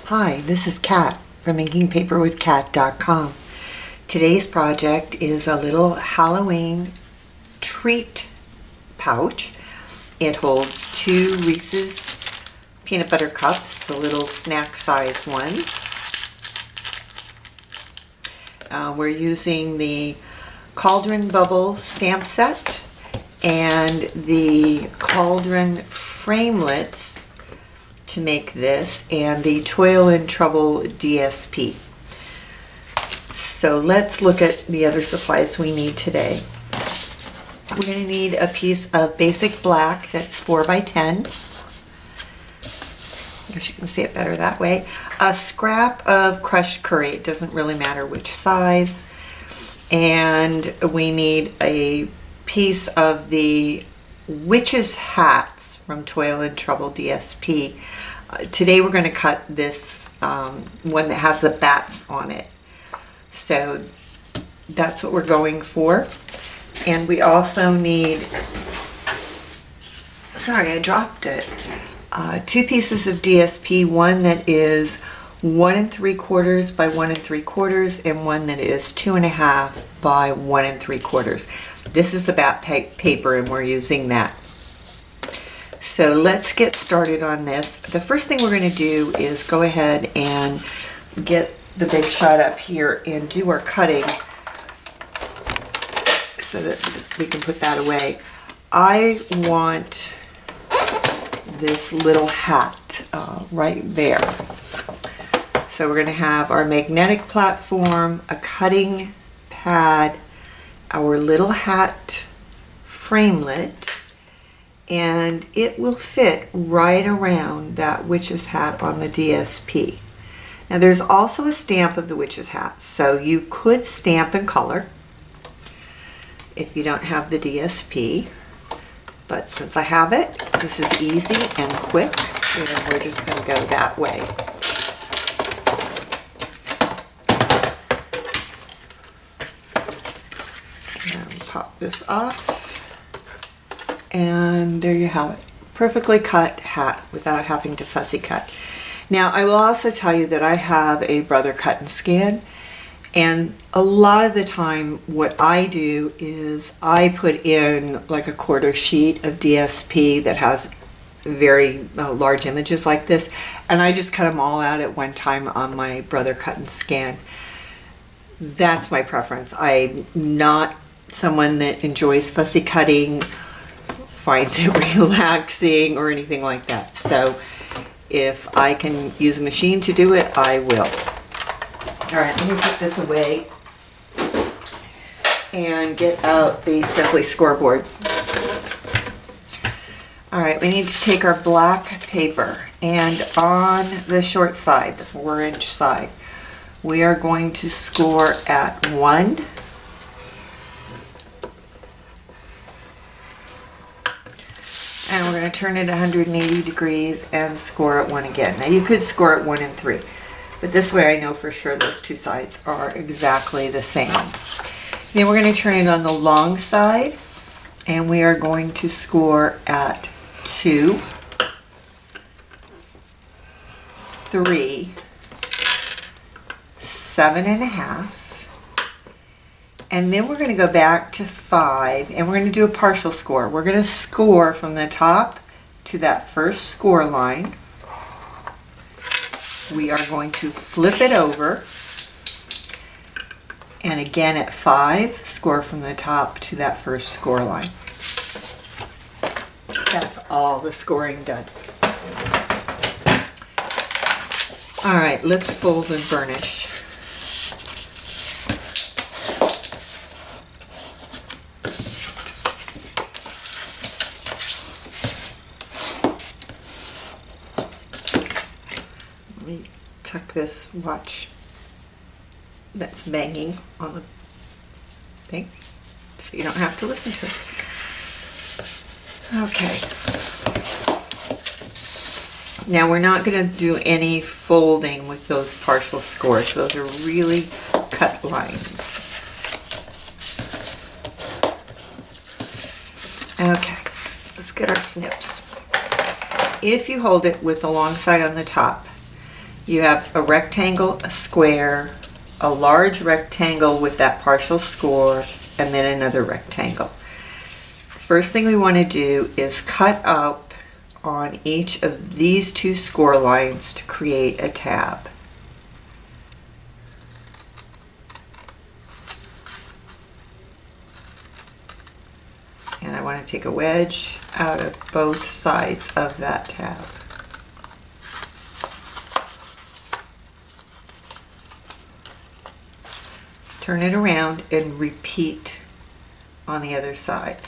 Hi, this is Kat from InkingPaperWithKat.com. Today's project is a little Halloween treat pouch. It holds 2 Reese's peanut butter cups, the little snack size ones. We're using the Cauldron Bubble stamp set and the Cauldron framelits to make this, and the Toil and Trouble DSP. So let's look at the other supplies we need today. We're going to need a piece of basic black that's 4 by 10. I guess you can see it better that way. A scrap of crushed curry, it doesn't really matter which size. And we need a piece of the witch's hats from Toil and Trouble DSP. Today we're going to cut this one that has the bats on it. So that's what we're going for. And we also need, sorry, I dropped it. 2 pieces of DSP, one that is 1 3/4 by 1 3/4 and one that is 2.5 by 1 3/4. This is the bat paper and we're using that. So let's get started on this. The first thing we're going to do is go ahead and get the big shot up here and do our cutting so that we can put that away. I want this little hat right there. So we're going to have our magnetic platform, a cutting pad, our little hat framelit, and it will fit right around that witch's hat on the DSP. Now there's also a stamp of the witch's hat, so you could stamp in color if you don't have the DSP, but since I have it, this is easy and quick, and we're just going to go that way. And pop this off. And there you have it. Perfectly cut hat without having to fussy cut. Now I will also tell you that I have a Brother Cut and Scan, and a lot of the time what I do is I put in like a 1/4 sheet of DSP that has very large images like this, and I just cut them all out at one time on my Brother Cut and Scan. That's my preference. I'm not someone that enjoys fussy cutting, finds it relaxing or anything like that. So if I can use a machine to do it, I will. All right, let me put this away and get out the Simply scoreboard. All right, we need to take our black paper, and on the short side, the 4-inch side, we are going to score at 1. And we're going to turn it 180 degrees and score at 1 again. Now you could score at 1 and 3, but this way I know for sure those 2 sides are exactly the same. Then we're going to turn it on the long side, and we are going to score at 2, 3, 7.5. And then we're going to go back to 5, and we're going to do a partial score. We're going to score from the top to that first score line. We are going to flip it over, and again at 5, score from the top to that first score line. That's all the scoring done. All right, let's fold and burnish. Let me tuck this watch that's banging on the thing so you don't have to listen to it. Okay. Now we're not going to do any folding with those partial scores. Those are really cut lines. Okay, let's get our snips. If you hold it with the long side on the top, You have a rectangle, a square, a large rectangle with that partial score, and then another rectangle. First thing we want to do is cut up on each of these two score lines to create a tab. And I want to take a wedge out of both sides of that tab. Turn it around and repeat on the other side.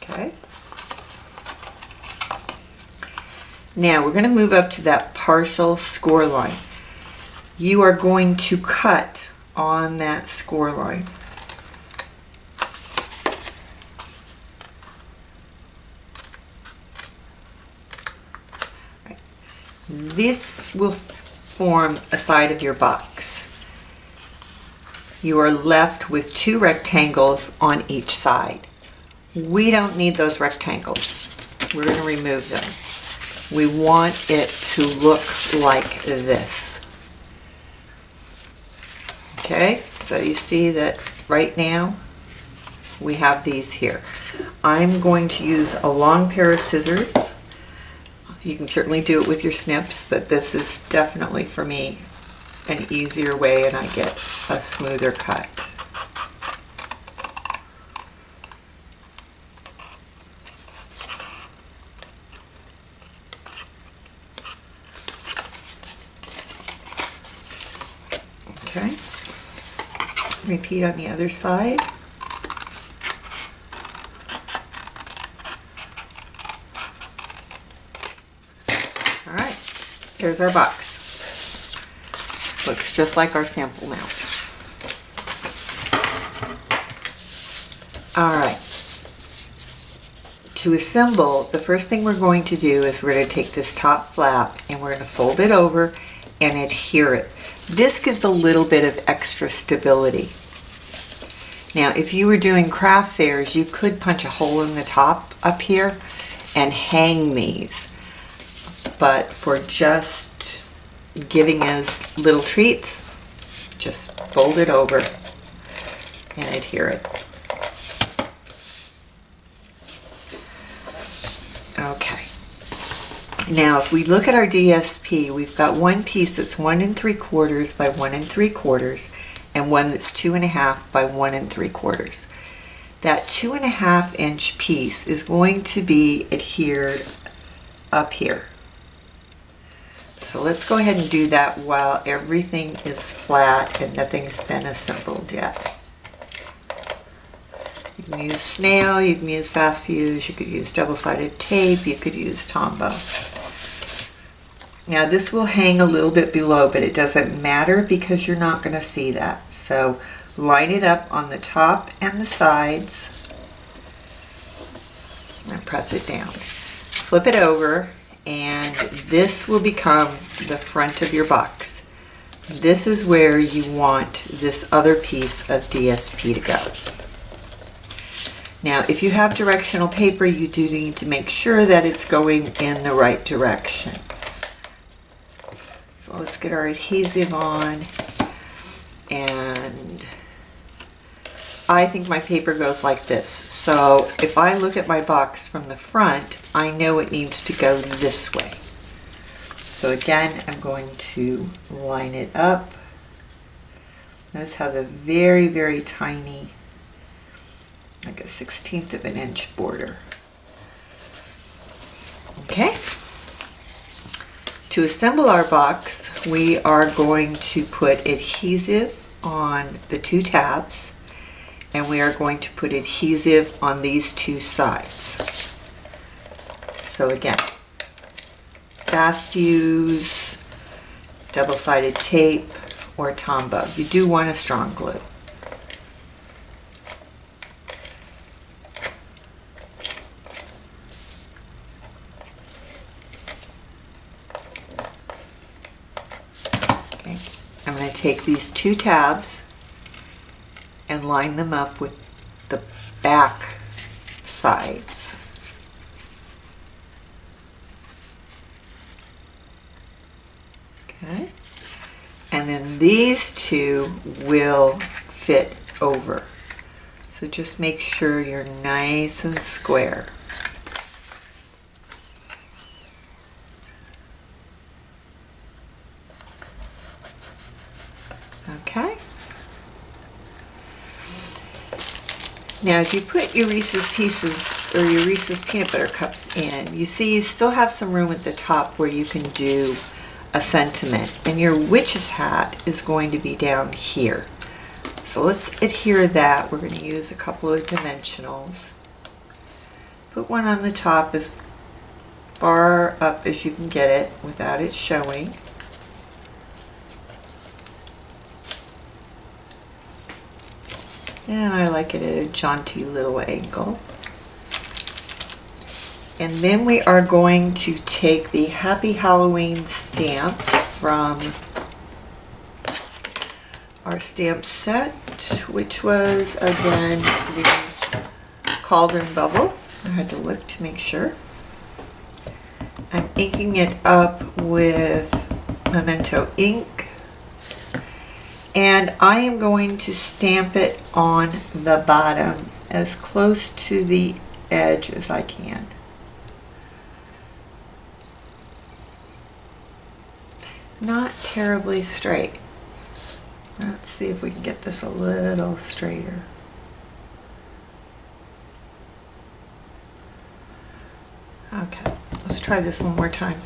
Okay. Now we're going to move up to that partial score line. You are going to cut on that score line. This will form a side of your box. You are left with two rectangles on each side. We don't need those rectangles. We're going to remove them. We want it to look like this. Okay, so you see that right now we have these here. I'm going to use a long pair of scissors. You can certainly do it with your snips, but this is definitely for me an easier way and I get a smoother cut. Okay, repeat on the other side. All right, here's our box. Looks just like our sample mount. All right, to assemble, the first thing we're going to do is we're going to take this top flap and we're going to fold it over and adhere it. This gives a little bit of extra stability. Now, if you were doing craft fairs, you could punch a hole in the top up here and hang these. But for just giving us little treats, just fold it over and adhere it. Okay. Now, if we look at our DSP, we've got one piece that's 1 3/4 by 1 3/4 and one that's 2 1/2 by 1 3/4. That 2 1/2 inch piece is going to be adhered up here. So let's go ahead and do that while everything is flat and nothing's been assembled yet. You can use snail, you can use fast fuse, you could use double-sided tape, you could use Tombow. Now this will hang a little bit below, but it doesn't matter because you're not going to see that. So line it up on the top and the sides and press it down. Flip it over and this will become the front of your box. This is where you want this other piece of DSP to go. Now, if you have directional paper, you do need to make sure that it's going in the right direction. So let's get our adhesive on, and I think my paper goes like this. So if I look at my box from the front, I know it needs to go this way. So again, I'm going to line it up. This has a very, very tiny, like a 1/16 of an inch border. Okay. To assemble our box, we are going to put adhesive on the two tabs, and we are going to put adhesive on these two sides. So again, fast fuse, double-sided tape, or Tombow. You do want a strong glue. Okay. I'm going to take these two tabs and line them up with the back sides. Okay. And then these two will fit over. So just make sure you're nice and square. Okay. Now as you put your Reese's Pieces or your Reese's Peanut Butter Cups in, you see you still have some room at the top where you can do a sentiment. And your witch's hat is going to be down here. So let's adhere that. We're going to use a couple of dimensionals. Put one on the top as far up as you can get it without it showing. And I like it at a jaunty little angle. And then we are going to take the Happy Halloween stamp from our stamp set, which was again the Cauldron Bubble. I had to look to make sure. I'm inking it up with Memento ink. And I am going to stamp it on the bottom as close to the edge as I can. Not terribly straight. Let's see if we can get this a little straighter. Okay, let's try this one more time.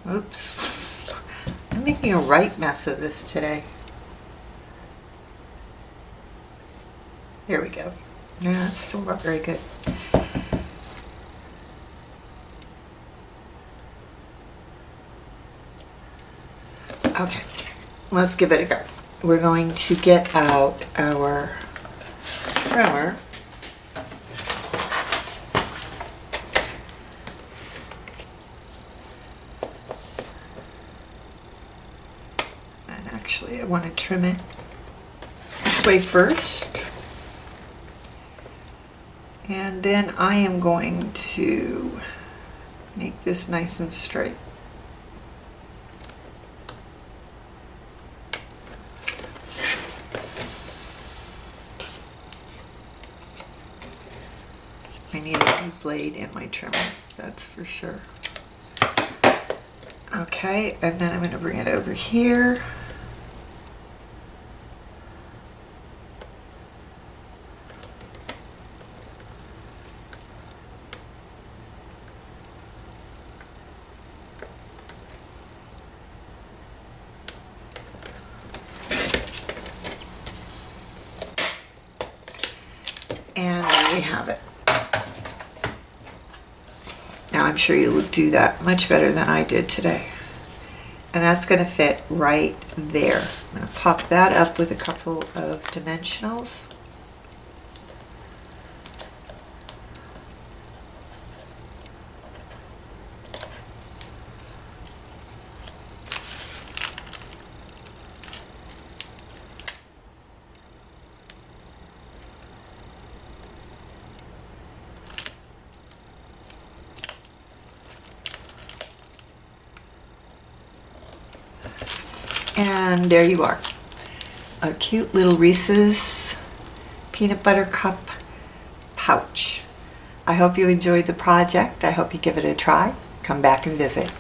Oops. I'm making a right mess of this today. There we go. Yeah, it's still not very good. Okay, let's give it a go. We're going to get out our trimmer. And actually, I want to trim it this way first. And then I am going to make this nice and straight. I need a new blade in my trimmer, that's for sure. Okay, and then I'm going to bring it over here. And there we have it. Now I'm sure you will do that much better than I did today. And that's going to fit right there. I'm going to pop that up with a couple of dimensionals. And there you are, a cute little Reese's peanut butter cup pouch. I hope you enjoyed the project. I hope you give it a try. Come back and visit.